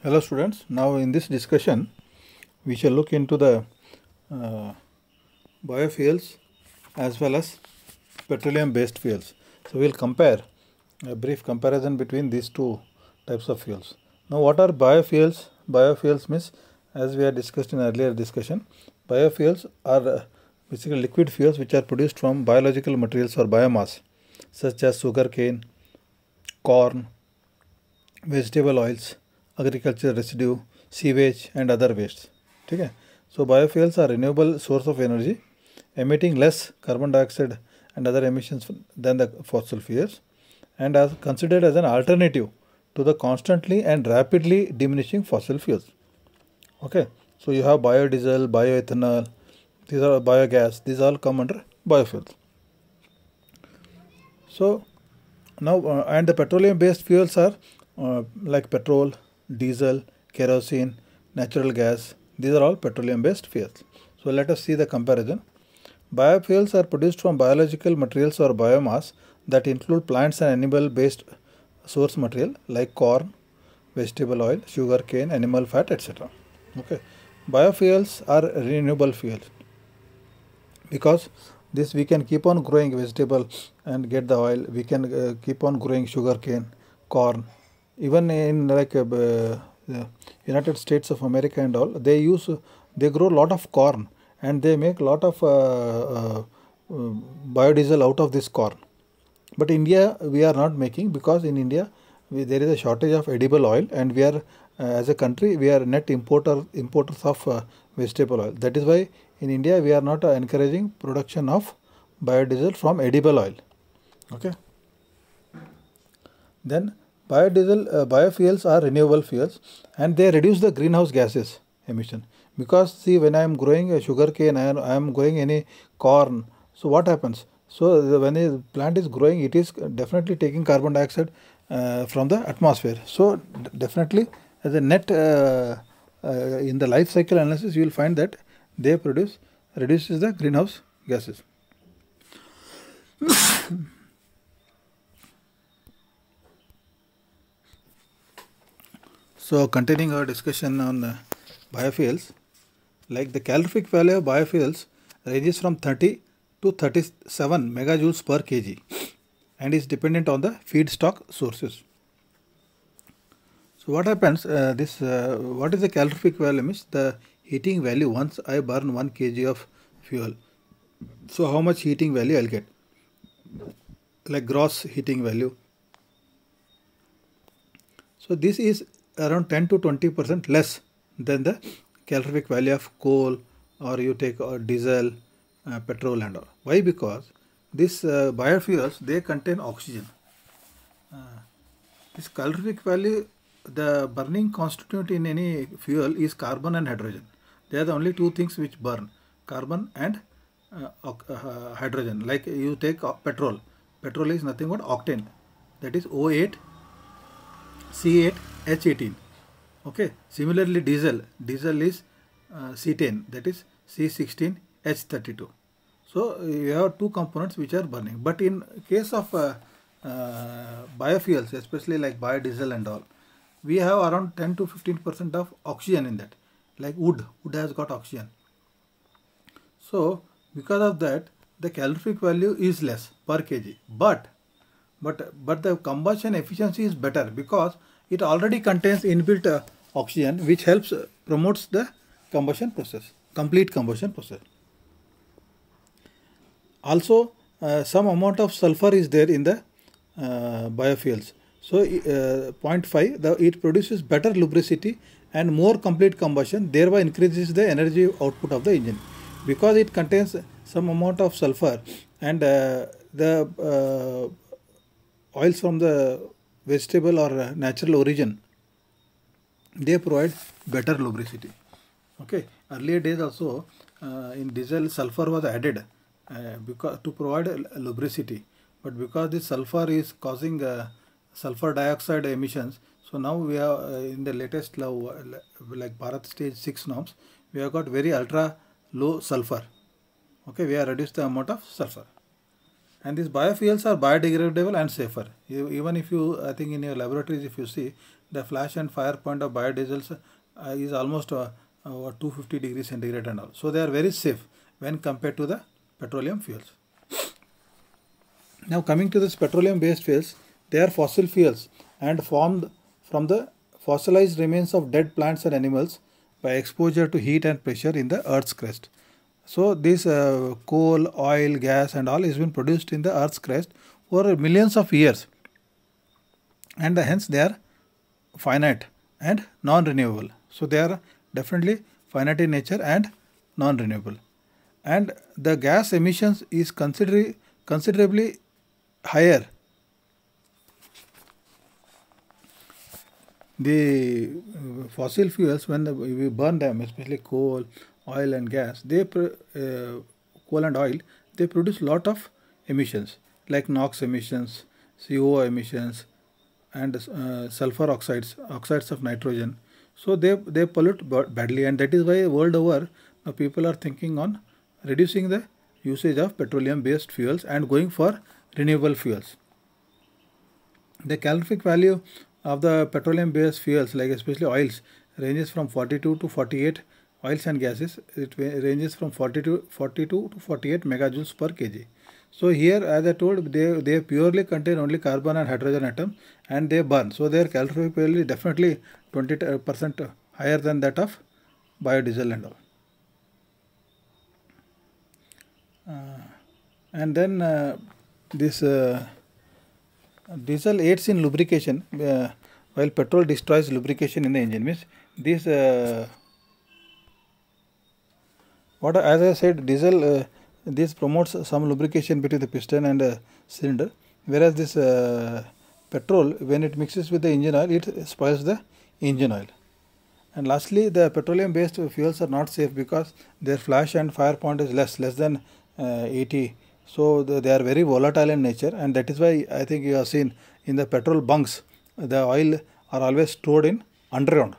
Hello students, now in this discussion we shall look into the uh, biofuels as well as petroleum based fuels. So we will compare a brief comparison between these two types of fuels. Now what are biofuels? Biofuels means, as we had discussed in earlier discussion, biofuels are basically liquid fuels which are produced from biological materials or biomass such as sugarcane, corn, vegetable oils, agriculture residue, sewage and other wastes. Okay? So biofuels are renewable source of energy emitting less carbon dioxide and other emissions than the fossil fuels and are considered as an alternative to the constantly and rapidly diminishing fossil fuels. Okay, so you have biodiesel, bioethanol, these are biogas, these all come under biofuels. So now, and the petroleum based fuels are like petrol, diesel, kerosene, natural gas. These are all petroleum based fuels. So let us see the comparison. Biofuels are produced from biological materials or biomass that include plants and animal based source material like corn, vegetable oil, sugar cane, animal fat, etc. Okay. Biofuels are renewable fuels because this we can keep on growing vegetable and get the oil. We can keep on growing sugar cane, corn. Even in like United States of America and all, they grow a lot of corn and they make a lot of biodiesel out of this corn. But India we are not making because in India there is a shortage of edible oil and we are as a country we are net importers of vegetable oil. That is why in India we are not encouraging production of biodiesel from edible oil. Okay. Then biofuels are renewable fuels and they reduce the greenhouse gases emission. Because see, when I am growing a sugar cane, I am growing any corn. So what happens? So when a plant is growing, it is definitely taking carbon dioxide from the atmosphere. So definitely as a net in the life cycle analysis, you will find that they reduces the greenhouse gases. So continuing our discussion on biofuels, like the calorific value of biofuels ranges from 30 to 37 megajoules per kg and is dependent on the feedstock sources. So what happens, what is the calorific value means the heating value once I burn 1 kg of fuel. So how much heating value I'll get, like gross heating value. So this is around 10 to 20% less than the calorific value of coal or you take diesel, petrol and all. Why? Because these biofuels they contain oxygen. This calorific value, the burning constituent in any fuel is carbon and hydrogen. They are the only two things which burn, carbon and hydrogen. Like you take petrol. Petrol is nothing but octane, that is O8 C8H18. Okay. Similarly, diesel is cetane, that is C16H32. So you have two components which are burning. But in case of biofuels, especially like biodiesel and all, we have around 10 to 15% of oxygen in that. Like wood has got oxygen. So because of that, the calorific value is less per kg. But the combustion efficiency is better because it already contains inbuilt oxygen which helps promotes the combustion process, complete combustion process. Also some amount of sulfur is there in the biofuels. So 0.5, it produces better lubricity and more complete combustion, thereby increases the energy output of the engine. Because it contains some amount of sulfur and the oils from the vegetable or natural origin, they provide better lubricity. Okay. Earlier days also in diesel sulfur was added because to provide lubricity, but because this sulfur is causing sulfur dioxide emissions, so now we are in the latest law like Bharat stage 6 norms, we have got very ultra low sulfur. Okay, we have reduced the amount of sulfur. And these biofuels are biodegradable and safer. Even if you, I think in your laboratories, if you see, the flash and fire point of biodiesels is almost 250 degrees centigrade and all. So they are very safe when compared to the petroleum fuels. Now coming to this petroleum based fuels, they are fossil fuels and formed from the fossilized remains of dead plants and animals by exposure to heat and pressure in the earth's crust. So this coal, oil, gas and all has been produced in the earth's crust over millions of years, and hence they are finite and non-renewable. So they are definitely finite in nature and non-renewable. And the gas emissions is considerably higher. The fossil fuels, when we burn them, especially coal, oil and gas, coal and oil, they produce lot of emissions like NOx emissions, CO emissions and sulfur oxides of nitrogen. So they pollute badly, and that is why world over people are thinking on reducing the usage of petroleum based fuels and going for renewable fuels. The calorific value of the petroleum based fuels, like especially oils, ranges from 42 to 48. Oils and gases, it ranges from 42 to 48 megajoules per kg. So here, as I told, they purely contain only carbon and hydrogen atoms, and they burn. So their calorific value is definitely 20% higher than that of biodiesel and all. And then this diesel aids in lubrication, while petrol destroys lubrication in the engine. Means this as I said, diesel this promotes some lubrication between the piston and cylinder, whereas this petrol, when it mixes with the engine oil, it spoils the engine oil. And lastly, the petroleum based fuels are not safe because their flash and fire point is less than 80. So they are very volatile in nature, and that is why I think you have seen in the petrol bunks, the oil are always stored in underground.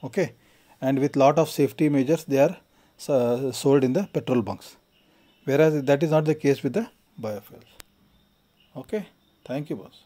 Okay, and with lot of safety measures, they are sold in the petrol bunks, whereas that is not the case with the biofuels. Okay, thank you boss.